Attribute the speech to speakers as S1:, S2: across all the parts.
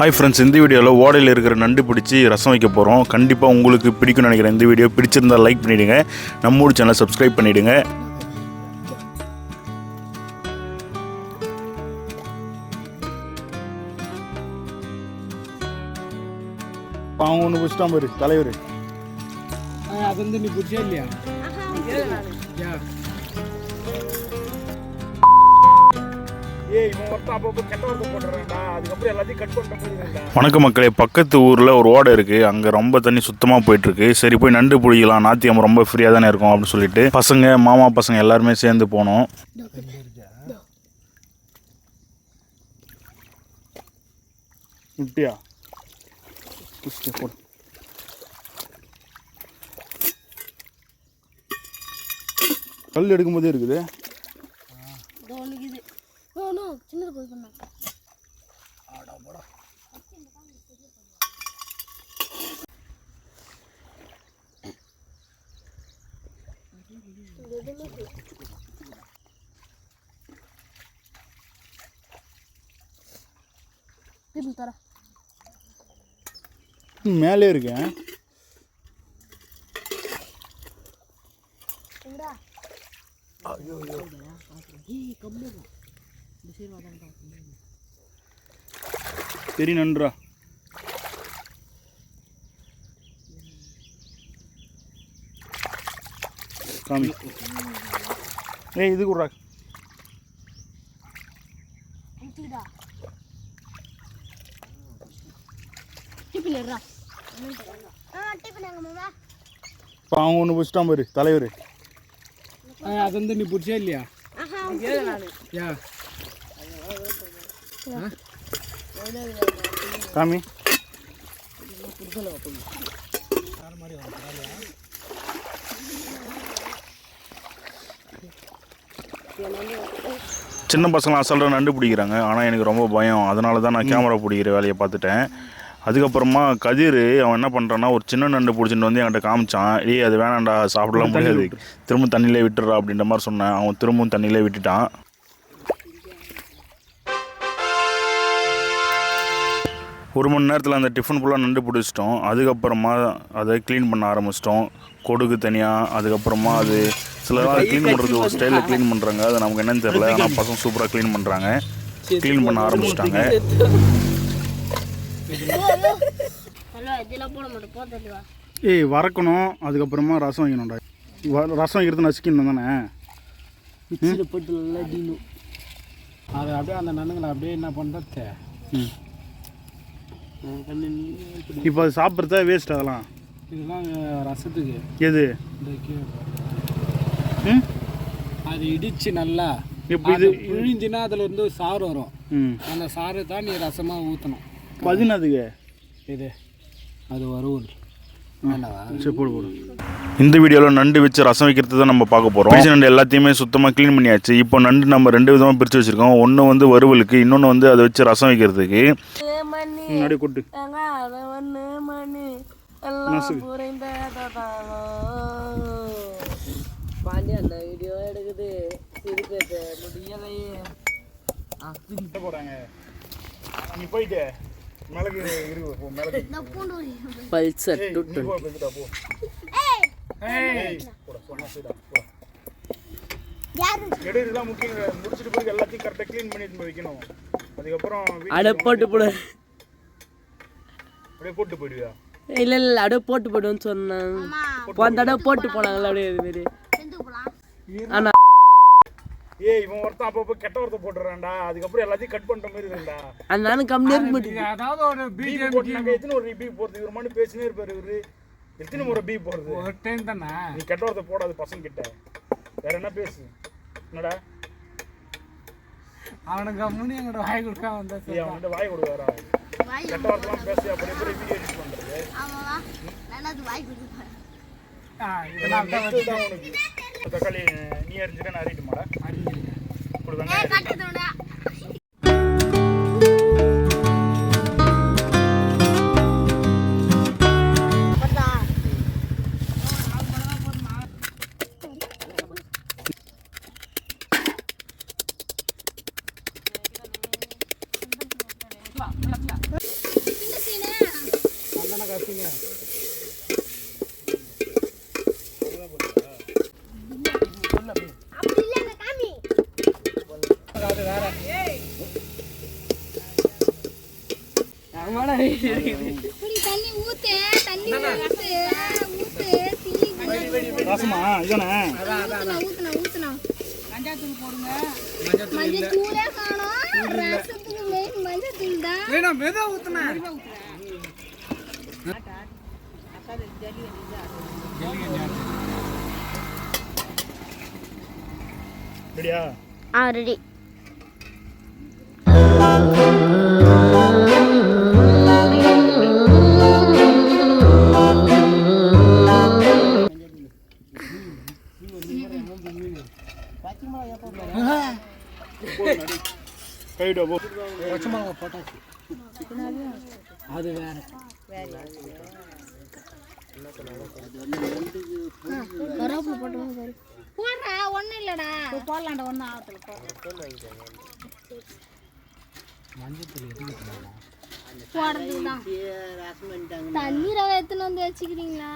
S1: Hi friends, இந்த வீடியோவில் ஓடையில் இருக்கிற நண்டு பிடிச்சி ரசம் வைக்க போகிறோம். கண்டிப்பாக உங்களுக்கு பிடிக்கும்னு நினைக்கிறேன். இந்த வீடியோ பிடிச்சிருந்தால் லைக் பண்ணிவிடுங்க, நம்மளோட சேனலை சப்ஸ்கிரைப் பண்ணிவிடுங்க. அவங்க ஒன்று பிடிச்சிட்டான் பாரு தலைவர்.
S2: அது வந்து நீ பிடிச்சே இல்லையா?
S1: வணக்க மக்களே, பக்கத்து ஊரில் ஒரு ஓடை இருக்குது. அங்கே ரொம்ப தண்ணி சுத்தமாக போயிட்டுருக்கு. சரி போய் நண்டு பிடிக்கலாம், ஞாயிற்றுக்கிழமை ரொம்ப ஃப்ரீயாக தானே இருக்கும் அப்படின்னு சொல்லிட்டு பசங்க, மாமா பசங்க எல்லாருமே சேர்ந்து போனோம். முட்டியா கல் எடுக்கும் போதே இருக்குது. மேலே இருக்கேன். சரி நன்றா. சாமி ஏய் இது கூட அவங்க ஒன்று பிடிச்சிட்டான் பாரு தலைவர்.
S2: அது வந்து நீ பிடிச்சே இல்லையா?
S1: சாமி சின்ன பசங்களாம் அசால்ட்டாக நண்டு பிடிக்கிறாங்க. ஆனால் எனக்கு ரொம்ப பயம். அதனால தான் நான் கேமரா பிடிக்கிற வேலையை பார்த்துட்டேன். அதுக்கப்புறமா கதிர் அவன் என்ன பண்ணுறான்னா, ஒரு சின்ன நண்டு பிடிச்சிட்டு வந்து என்கிட்ட காமிச்சான். ஏய் அது வேணாண்டா, சாப்பிடலாம் முடியாது, திரும்ப தண்ணியிலே விட்டுறா அப்படின்ற மாதிரி சொன்னேன். அவன் திரும்பவும் தண்ணியிலே விட்டுட்டான். ஒரு மணி நேரத்தில் அந்த டிஃபன் ஃபுல்லாக நண்டு பிடிச்சிட்டோம். அதுக்கப்புறமா அதை க்ளீன் பண்ண ஆரம்பிச்சிட்டோம். கொடுக்கு தனியாக, அதுக்கப்புறமா அது சிலராக க்ளீன் பண்ணுறது ஒரு ஸ்டைலில் க்ளீன் பண்ணுறாங்க. அது நமக்கு என்னன்னு தெரியல. ஆனால் பசங்க சூப்பராக க்ளீன் பண்ணுறாங்க. க்ளீன் பண்ண ஆரம்பிச்சிட்டாங்க. ஏய் வறக்கணும், அதுக்கப்புறமா ரசம் வைக்கணும்டா. ரசம் வைக்கிறது நசுக்கணும் தானே.
S2: போட்டு நல்லா அடிக்கணும். அது அப்படியே அந்த நண்டுங்களை அப்படியே என்ன பண்ணுறது.
S1: இப்போ அது சாப்பிட்றதா வேஸ்ட். அதெல்லாம்
S2: இதெல்லாம் ரசத்துக்கு.
S1: எது
S2: அது இடிச்சு நல்லா
S1: இப்போ இது
S2: இழிஞ்சுன்னா அதில் இருந்து சாறு வரும். அந்த சாறு தான் நீ ரசமாக ஊற்றணும்.
S1: பதினதுக்கு
S2: இது அது வறுவல்.
S1: சரி போடு போடு. இந்த வீடியோவில் நண்டு வச்சு ரசம் வைக்கிறது தான் நம்ம பார்க்க போகிறோம். பிடிச்ச நண்டு எல்லாத்தையுமே சுத்தமாக க்ளீன் பண்ணியாச்சு. இப்போ நண்டு நம்ம ரெண்டு விதமாக பிரித்து வச்சுருக்கோம். ஒன்று வந்து வறுவலுக்கு, இன்னொன்று வந்து அதை வச்சு ரசம் வைக்கிறதுக்கு. முன்னாடி கொட்டு
S3: பாண்டி அந்த வீடியோ எடுக்குது.
S1: போகிறாங்க. நீ போயிட்டு மிளகு
S3: பல்சர்
S1: முடிச்சுட்டு போய் எல்லாத்தையும் கரெக்டாக க்ளீன் பண்ணிட்டு வைக்கணும். அதுக்கப்புறம்
S3: அடை போட்டு போடு.
S1: அப்படியே போட்டு போயிடுவியா?
S3: இல்லை இல்லை அப்படியே போட்டு போடுன்னு சொன்னேன். போன தடவை போட்டு போனாங்கல்ல அப்படியே இதுமாரி. ஆனால்
S1: ஏய் இவன் ஒருத்தன் அப்பப்போ கெட்ட ஒருத்த போட்டுறான்டா. அதுக்கப்புறம் எல்லாத்தையும் கட் பண்ணுற மாதிரி இருந்தா
S3: அந்த நானும் கம்மியாக இருக்க மாட்டேங்குது.
S2: அதாவது ஒரு
S1: பீப் போட்டுனாங்க. எத்தனை ஒரு பீப் போடுறது இவர் மட்டும் பேசினே இருப்பாரு. இவரு எத்தனை முறை பீப் போடுறது?
S2: ஒரு டைம் தானே.
S1: நீ கெட்ட ஒருத்த போடாது பசங்க கிட்ட. வேற என்ன பேசு என்னடா?
S2: அவனுக்கு முன்னே எங்களோட வாய் கொடுக்க வந்தா
S1: சரி அவன்கிட்ட வாய் கொடுக்காரா? கெட்ட வார்த்தைலாம் பேசி அப்புறம் எப்படி வீடியோ எடிட் பண்ணுறது? இதெல்லாம் தான் உனக்கு. தக்காளி நீ அறிஞ்சுக்க, நான் அறியிட்டுமாடா? கொடுத்தாங்க.
S3: அம்மாடா இருக்குது
S4: தண்ணி ஊத்து தண்ணி ஊத்து ஊத்து தீ
S1: ரசமா இதானே
S4: ஊத்துனா மஞ்சள் போடுங்க மஞ்சள் தூளே காணோம் ரசத்துக்கு மெயின் மஞ்சள் தூள் தான்
S2: வேணா மெதுவா ஊத்துனா
S1: ரெடியா
S4: ரெடி
S1: கைவிட்டா போ
S2: பச்சை மிளகா போட்டாச்சு அது வேற
S4: கருவேப்பிலை போட்டு போடுறா ஒன்றும் இல்லைடா போடலாம்டா ஒன்றும் ஆகத்துல போடுறது தான் தண்ணி ரவை எத்தனை வந்து வச்சுக்கிறீங்களா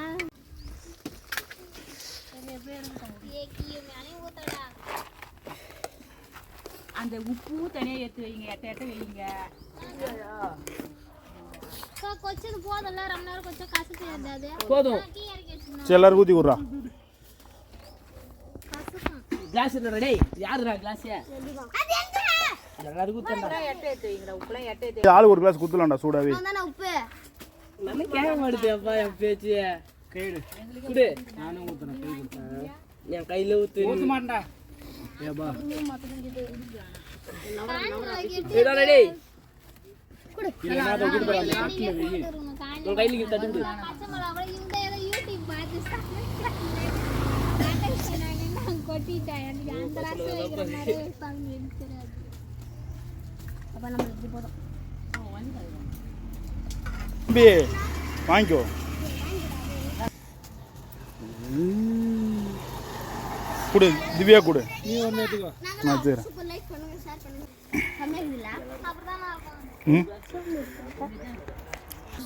S5: அந்த உப்பு தனியாக எடுத்து வைங்க எட்ட வைங்க
S4: கொச்சது போதல்ல ரொம்ப நேரம் கொஞ்சம் கசத்து இருந்தாது
S3: போதும்
S1: சரி எல்லாரும் ஊற்றி விட்றா
S3: கிளாஸ் ரெடி யாருடா கிளாஸ் எல்லாரும் ஊத்தண்டா
S5: எட்ட எடுத்து வைங்கடா உப்புலாம் எட்ட எடுத்து
S1: ஆளு ஒரு கிளாஸ் குத்துலாம்டா சூடாவே
S4: தானே உப்பு
S3: நல்லா கேட்க மாட்டேப்பா என் பேச்சு
S2: கைடு
S3: குடு
S2: நானும் ஊத்துறேன் கை கொடுத்தேன்
S3: என் கையில ஊத்து
S2: ஊத்த மாட்டா ஏபா
S3: ரெடி
S2: இல்லைன்னா அதை விட்டு போய் அந்த கட்டில் வெயி
S3: உன் கையில தட்டு விடு
S4: பச்சை மிளகா இந்த ஏதோ யூடியூப் பார்த்து கொட்டிட்டேன் எனக்கு அந்த ரசம் வைக்கிற மாதிரி சாமி எனக்கு தெரியாது அப்போ நம்ம இப்படி போதும்
S1: தம்பி வாங்கிக்கோ கொடு திவ்யா கொடு
S2: நீ ஒன்று எடுத்துக்கோ
S1: நான் தரேன்
S4: சூப்பர் லைக் பண்ணுங்க ஷேர் பண்ணுங்க கமெண்ட் இல்ல அப்புறம் தான்
S1: ம்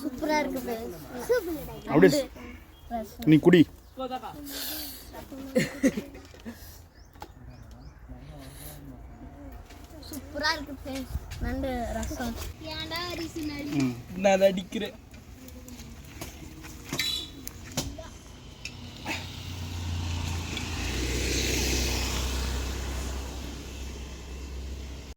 S4: சூப்பரா இருக்கு சூப்பர்
S1: அப்படியே நீ குடி
S4: சூப்பரா இருக்கு ஃப்ரெண்ட்ஸ் நண்டு ரசம் ஏன்டா அரிசி நடி
S3: நான் அடிக்கிறேன்